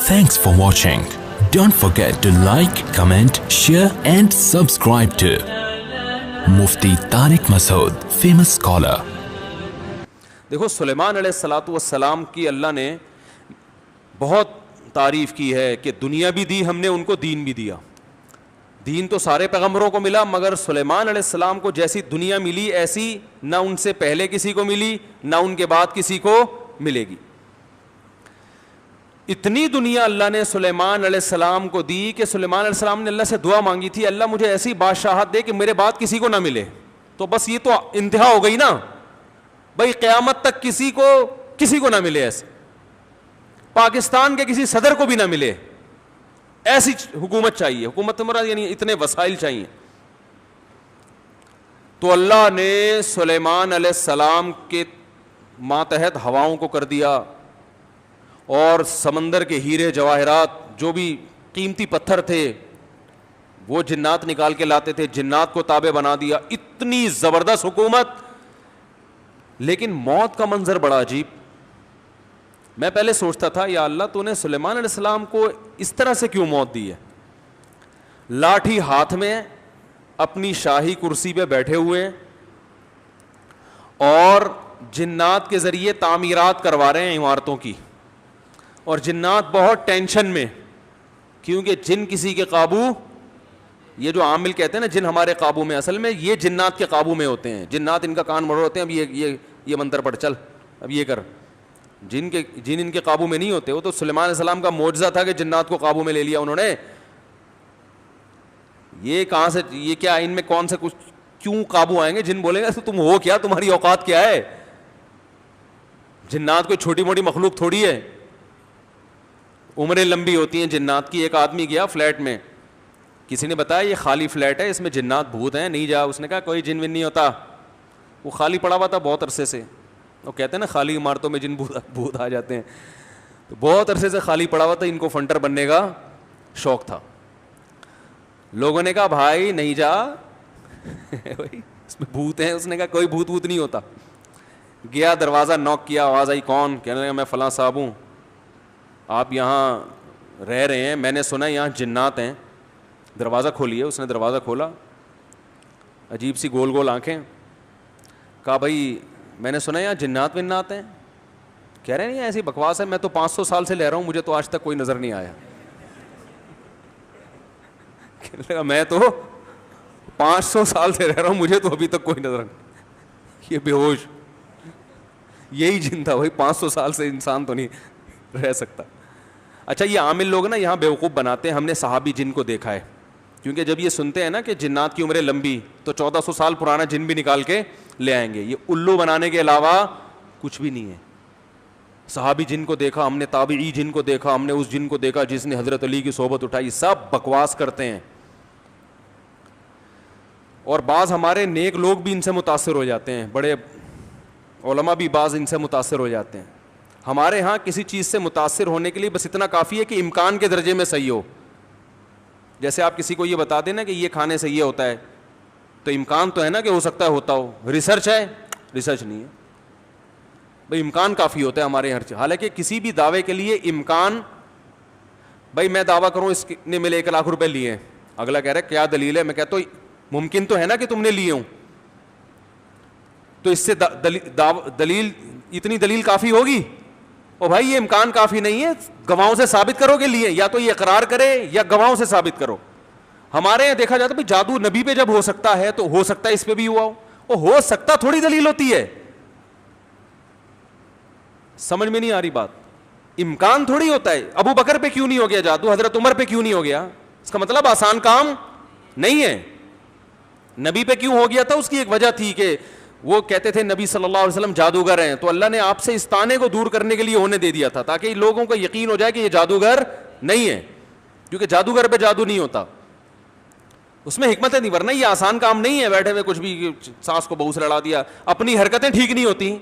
Thanks for watching. Don't forget to like, comment, share and subscribe to Mufti Tariq Masood, famous scholar. دیکھو سلیمان علیہ الصلوۃ والسلام کی اللہ نے بہت تعریف کی ہے کہ دنیا بھی دی ہم نے ان کو، دین بھی دیا. دین تو سارے پیغمبروں کو ملا، مگر سلیمان علیہ السلام کو جیسی دنیا ملی ایسی نہ ان سے پہلے کسی کو ملی نہ ان کے بعد کسی کو ملے گی. اتنی دنیا اللہ نے سلیمان علیہ السلام کو دی کہ سلیمان علیہ السلام نے اللہ سے دعا مانگی تھی، اللہ مجھے ایسی بادشاہت دے کہ میرے بعد کسی کو نہ ملے. تو بس یہ تو انتہا ہو گئی نا بھائی، قیامت تک کسی کو نہ ملے، ایسے پاکستان کے کسی صدر کو بھی نہ ملے، ایسی حکومت چاہیے. حکومت مراد یعنی اتنے وسائل چاہیے. تو اللہ نے سلیمان علیہ السلام کے ماتحت ہواؤں کو کر دیا، اور سمندر کے ہیرے جواہرات جو بھی قیمتی پتھر تھے وہ جنات نکال کے لاتے تھے، جنات کو تابع بنا دیا. اتنی زبردست حکومت. لیکن موت کا منظر بڑا عجیب. میں پہلے سوچتا تھا یا اللہ تو نے سلیمان علیہ السلام کو اس طرح سے کیوں موت دی ہے؟ لاٹھی ہاتھ میں، اپنی شاہی کرسی پہ بیٹھے ہوئے، اور جنات کے ذریعے تعمیرات کروا رہے ہیں عمارتوں کی. اور جنات بہت ٹینشن میں، کیونکہ جن کسی کے قابو، یہ جو عامل کہتے ہیں نا جن ہمارے قابو میں، اصل میں یہ جنات کے قابو میں ہوتے ہیں. جنات ان کا کان مروڑ ہوتے ہیں، اب یہ منتر پڑھ، چل اب یہ کر. جن ان کے قابو میں نہیں ہوتے. وہ تو سلیمان علیہ السلام کا معجزہ تھا کہ جنات کو قابو میں لے لیا انہوں نے. یہ کہاں سے، یہ کیا ان میں کون سے کچھ کیوں قابو آئیں گے؟ جن بولیں گے تم ہو کیا، تمہاری اوقات کیا ہے؟ جنات کوئی چھوٹی موٹی مخلوق تھوڑی ہے، عمریں لمبی ہوتی ہیں جنات کی. ایک آدمی گیا فلیٹ میں، کسی نے بتایا یہ خالی فلیٹ ہے، اس میں جنات بھوت ہیں، نہیں جا. اس نے کہا کوئی جن ون نہیں ہوتا. وہ خالی پڑا ہوا تھا بہت عرصے سے. وہ کہتے ہیں نا خالی عمارتوں میں جن بھوت آ جاتے ہیں. تو بہت عرصے سے خالی پڑا ہوا تھا، ان کو فنٹر بننے کا شوق تھا. لوگوں نے کہا بھائی نہیں جا اس میں بھوت ہیں. اس نے کہا کوئی بھوت نہیں ہوتا. گیا دروازہ نوک کیا، آواز آئی کون؟ کہنے لگا میں فلاں صاحب ہوں، آپ یہاں رہ رہے ہیں، میں نے سنا یہاں جنات ہیں، دروازہ کھولیے. اس نے دروازہ کھولا، عجیب سی گول گول آنکھیں. کہا بھائی میں نے سنا یہاں جنات ونات ہیں. کہہ رہے نہیں ایسی بکواس ہے، میں تو 500 سال سے رہ رہا ہوں، مجھے تو آج تک کوئی نظر نہیں آیا. کہنے لگا میں تو 500 سال سے رہ رہا ہوں، مجھے تو ابھی تک کوئی نظر نہیں. یہ بے ہوش یہی جن تھا بھائی، 500 سال سے انسان تو نہیں رہ سکتا. اچھا یہ عامل لوگ نا یہاں بیوقوف بناتے ہیں. ہم نے صحابی جن کو دیکھا ہے، کیونکہ جب یہ سنتے ہیں نا کہ جنات کی عمریں لمبی، تو 1400 سال پرانا جن بھی نکال کے لے آئیں گے. یہ الو بنانے کے علاوہ کچھ بھی نہیں ہے. صحابی جن کو دیکھا ہم نے، تابعی جن کو دیکھا ہم نے، اس جن کو دیکھا جس نے حضرت علی کی صحبت اٹھائی. سب بکواس کرتے ہیں. اور بعض ہمارے نیک لوگ بھی ان سے متاثر ہو جاتے ہیں، بڑے علماء بھی بعض ان سے متاثر ہو جاتے ہیں. ہمارے ہاں کسی چیز سے متاثر ہونے کے لیے بس اتنا کافی ہے کہ امکان کے درجے میں صحیح ہو. جیسے آپ کسی کو یہ بتا دیں نا کہ یہ کھانے سے یہ ہوتا ہے، تو امکان تو ہے نا کہ ہو سکتا ہے ہوتا ہو. ریسرچ ہے؟ ریسرچ نہیں ہے بھائی، امکان کافی ہوتا ہے ہمارے ہر چیز. حالانکہ کسی بھی دعوے کے لیے امکان، بھائی میں دعویٰ کروں اس نے میرے 1 لاکھ روپے لیے ہیں، اگلا کہہ رہا ہے کیا دلیل ہے؟ میں کہتا ہوں ممکن تو ہے نا کہ تم نے لیے ہوں، تو اس سے دلیل، اتنی دلیل کافی ہوگی؟ او بھائی یہ امکان کافی نہیں ہے، گواہوں سے ثابت کرو کہ لیے. یا تو یہ اقرار کرے یا گواہوں سے ثابت کرو. ہمارے یہاں دیکھا جاتا ہے جادو نبی پہ جب ہو سکتا ہے تو ہو سکتا ہے اس پہ بھی ہوا ہو سکتا تھوڑی دلیل ہوتی ہے. سمجھ میں نہیں آ رہی بات. امکان تھوڑی ہوتا ہے. ابو بکر پہ کیوں نہیں ہو گیا جادو، حضرت عمر پہ کیوں نہیں ہو گیا؟ اس کا مطلب آسان کام نہیں ہے. نبی پہ کیوں ہو گیا تھا؟ اس کی ایک وجہ تھی کہ وہ کہتے تھے نبی صلی اللہ علیہ وسلم جادوگر ہیں، تو اللہ نے آپ سے اس طعنے کو دور کرنے کے لیے ہونے دے دیا تھا، تاکہ لوگوں کو یقین ہو جائے کہ یہ جادوگر نہیں ہے، کیونکہ جادوگر پہ جادو نہیں ہوتا. اس میں حکمتیں نہیں، ورنہ یہ آسان کام نہیں ہے بیٹھے ہوئے کچھ بھی سانس کو بہو سے لڑا دیا. اپنی حرکتیں ٹھیک نہیں ہوتی،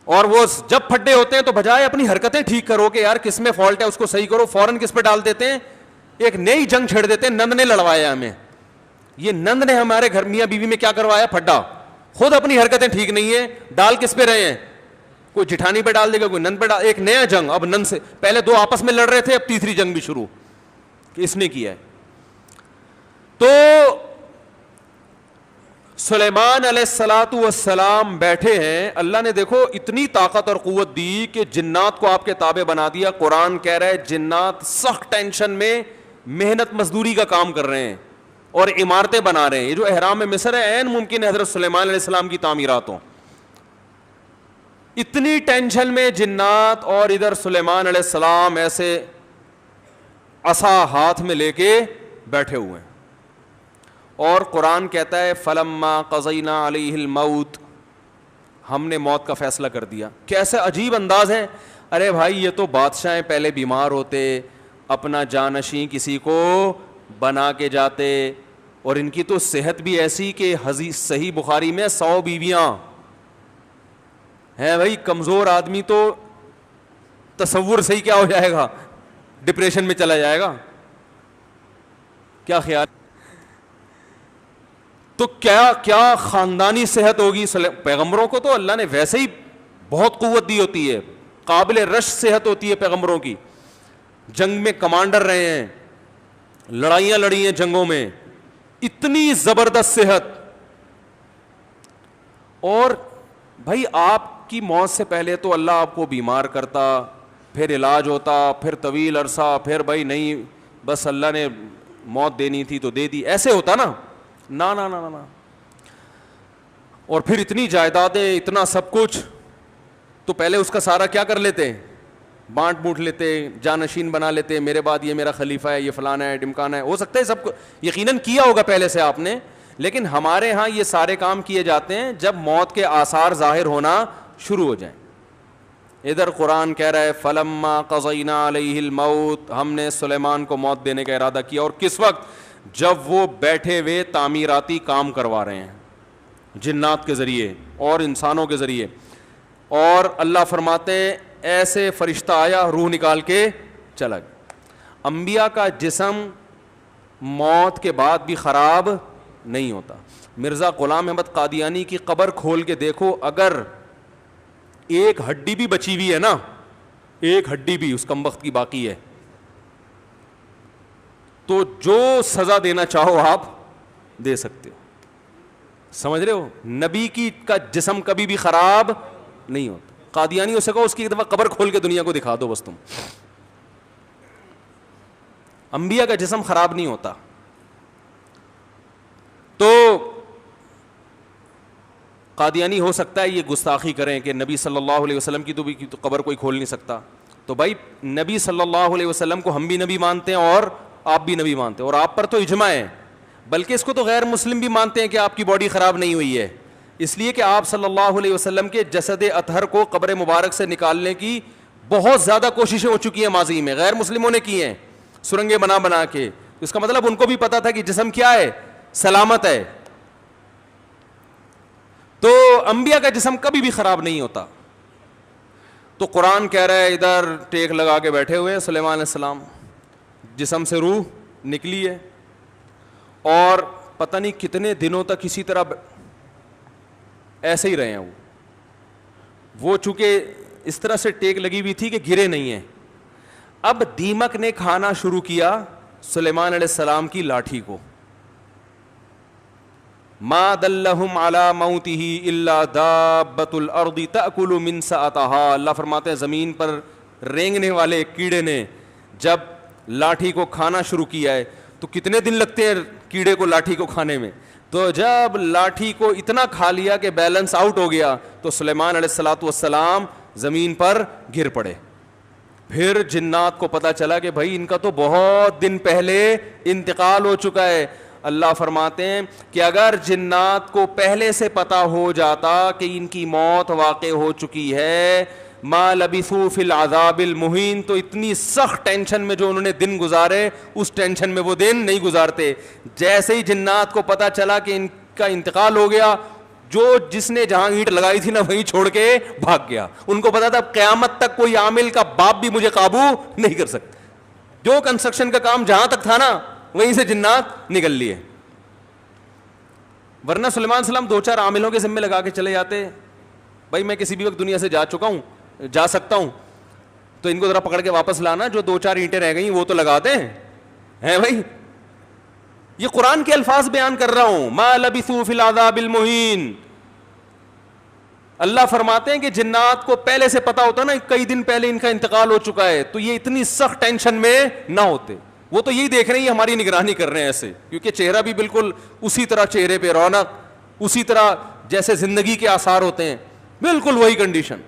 اور وہ جب پھڈے ہوتے ہیں تو بجائے اپنی حرکتیں ٹھیک کرو کہ یار کس میں فالٹ ہے اس کو صحیح کرو، فوراً کس پہ ڈال دیتے ہیں، ایک نئی جنگ چھیڑ دیتے ہیں. نند نے لڑوایا ہمیں، یہ نند نے ہمارے گھر میاں بیوی میں کیا کروایا؟ پھڈا. خود اپنی حرکتیں ٹھیک نہیں ہے، ڈال کس پہ رہے ہیں؟ کوئی جٹھانی پہ ڈال دے گا, کوئی نن پہ ڈال, ایک نیا جنگ. اب نن سے پہلے دو آپس میں لڑ رہے تھے, اب تیسری جنگ بھی شروع کہ اس نے کیا ہے. تو سلیمان علیہ الصلوۃ والسلام بیٹھے ہیں, اللہ نے دیکھو اتنی طاقت اور قوت دی کہ جنات کو آپ کے تابع بنا دیا. قرآن کہہ رہا ہے جنات سخت ٹینشن میں محنت مزدوری کا کام کر رہے ہیں اور عمارتیں بنا رہے ہیں. یہ جو احرام مصر ہے عین ممکن ہے حضرت سلیمان علیہ السلام کی تعمیرات ہوں. اتنی ٹینشن میں جنات, اور ادھر سلیمان علیہ السلام ایسے عصا ہاتھ میں لے کے بیٹھے ہوئے ہیں. اور قرآن کہتا ہے فلما قضینا علیہ الموت, ہم نے موت کا فیصلہ کر دیا. کیسے عجیب انداز ہے. ارے بھائی یہ تو بادشاہ پہلے بیمار ہوتے, اپنا جانشین کسی کو بنا کے جاتے, اور ان کی تو صحت بھی ایسی کہ حدیث صحیح بخاری میں 100 بیویاں ہیں. بھائی کمزور آدمی تو تصور صحیح کیا ہو جائے گا, ڈپریشن میں چلا جائے گا. کیا خیال, تو کیا خاندانی صحت ہوگی. پیغمبروں کو تو اللہ نے ویسے ہی بہت قوت دی ہوتی ہے, قابل رش صحت ہوتی ہے پیغمبروں کی. جنگ میں کمانڈر رہے ہیں, لڑائیاں لڑی ہیں جنگوں میں, اتنی زبردست صحت. اور بھائی آپ کی موت سے پہلے تو اللہ آپ کو بیمار کرتا, پھر علاج ہوتا, پھر طویل عرصہ, پھر بھائی نہیں بس اللہ نے موت دینی تھی تو دے دی, ایسے ہوتا نا. نا نا نا نا. اور پھر اتنی جائیدادیں, اتنا سب کچھ, تو پہلے اس کا سارا کیا کر لیتے, بانٹ بوٹ لیتے, جانشین بنا لیتے, میرے بعد یہ میرا خلیفہ ہے, یہ فلانا ہے, ڈمکانا ہے. ہو سکتا ہے سب کو یقیناً کیا ہوگا پہلے سے آپ نے, لیکن ہمارے ہاں یہ سارے کام کیے جاتے ہیں جب موت کے آثار ظاہر ہونا شروع ہو جائیں. ادھر قرآن کہہ رہا ہے فلما قضینا علیہ الموت, ہم نے سلیمان کو موت دینے کا ارادہ کیا. اور کس وقت, جب وہ بیٹھے ہوئے تعمیراتی کام کروا رہے ہیں جنات کے ذریعے اور انسانوں کے ذریعے. اور اللہ فرماتے ہیں ایسے فرشتہ آیا, روح نکال کے چلا گیا. انبیاء کا جسم موت کے بعد بھی خراب نہیں ہوتا. مرزا غلام احمد قادیانی کی قبر کھول کے دیکھو, اگر ایک ہڈی بھی بچی ہوئی ہے نا, ایک ہڈی بھی اس کمبخت کی باقی ہے, تو جو سزا دینا چاہو آپ دے سکتے ہو. سمجھ رہے ہو, نبی کی کا جسم کبھی بھی خراب نہیں ہوتا. قادیانی اسے کہو اس کی ایک دفعہ قبر کھول کے دنیا کو دکھا دو بس تم. انبیاء کا جسم خراب نہیں ہوتا. تو قادیانی ہو سکتا ہے یہ گستاخی کریں کہ نبی صلی اللہ علیہ وسلم کی تو قبر کوئی کھول نہیں سکتا. تو بھائی نبی صلی اللہ علیہ وسلم کو ہم بھی نبی مانتے ہیں اور آپ بھی نبی مانتے ہیں, اور آپ پر تو اجماع ہے, بلکہ اس کو تو غیر مسلم بھی مانتے ہیں کہ آپ کی باڈی خراب نہیں ہوئی ہے, اس لیے کہ آپ صلی اللہ علیہ وسلم کے جسد اطہر کو قبر مبارک سے نکالنے کی بہت زیادہ کوششیں ہو چکی ہیں ماضی میں, غیر مسلموں نے کی ہیں سرنگیں بنا بنا کے. اس کا مطلب ان کو بھی پتا تھا کہ جسم کیا ہے, سلامت ہے. تو انبیاء کا جسم کبھی بھی خراب نہیں ہوتا. تو قرآن کہہ رہا ہے ادھر ٹیک لگا کے بیٹھے ہوئے سلیمان علیہ السلام, جسم سے روح نکلی ہے, اور پتہ نہیں کتنے دنوں تک اسی طرح ایسے ہی رہے ہیں. وہ چونکہ اس طرح سے ٹیک لگی ہوئی تھی کہ گرے نہیں ہیں. اب دیمک نے کھانا شروع کیا سلیمان علیہ السلام کی لاٹھی کو. ما دلہم علی موتہ الا دابۃ الارض تأکل من سأتہا. اللہ فرماتے ہیں زمین پر رینگنے والے کیڑے نے جب لاٹھی کو کھانا شروع کیا ہے, تو کتنے دن لگتے ہیں کیڑے کو لاٹھی کو کھانے میں, تو جب لاٹھی کو اتنا کھا لیا کہ بیلنس آؤٹ ہو گیا تو سلیمان علیہ الصلوۃ والسلام زمین پر گر پڑے. پھر جنات کو پتا چلا کہ بھائی ان کا تو بہت دن پہلے انتقال ہو چکا ہے. اللہ فرماتے ہیں کہ اگر جنات کو پہلے سے پتا ہو جاتا کہ ان کی موت واقع ہو چکی ہے, ما لبثوا فی العذاب المہین, تو اتنی سخت ٹینشن میں جو انہوں نے دن گزارے اس ٹینشن میں وہ دن نہیں گزارتے. جیسے ہی جنات کو پتا چلا کہ ان کا انتقال ہو گیا, جس نے جہاں اینٹ لگائی تھی نا وہیں چھوڑ کے بھاگ گیا. ان کو پتا تھا قیامت تک کوئی عامل کا باپ بھی مجھے قابو نہیں کر سکتا. جو کنسٹرکشن کا کام جہاں تک تھا نا وہیں سے جنات نکل لیے. ورنہ سلیمان السلام 2-4 عاملوں کے ذمے لگا کے چلے جاتے, بھائی میں کسی بھی وقت دنیا سے جا چکا ہوں, جا سکتا ہوں, تو ان کو ذرا پکڑ کے واپس لانا, جو 2-4 اینٹیں رہ گئی وہ تو لگا دیں ہیں بھائی. یہ قرآن کے الفاظ بیان کر رہا ہوں. ما لبثوا فی العذاب المہین. اللہ فرماتے ہیں کہ جنات کو پہلے سے پتا ہوتا نا, کئی دن پہلے ان کا انتقال ہو چکا ہے, تو یہ اتنی سخت ٹینشن میں نہ ہوتے. وہ تو یہی دیکھ رہے ہیں, یہ ہماری نگرانی کر رہے ہیں ایسے, کیونکہ چہرہ بھی بالکل اسی طرح, چہرے پہ رونق اسی طرح جیسے زندگی کے آثار ہوتے ہیں, بالکل وہی کنڈیشن.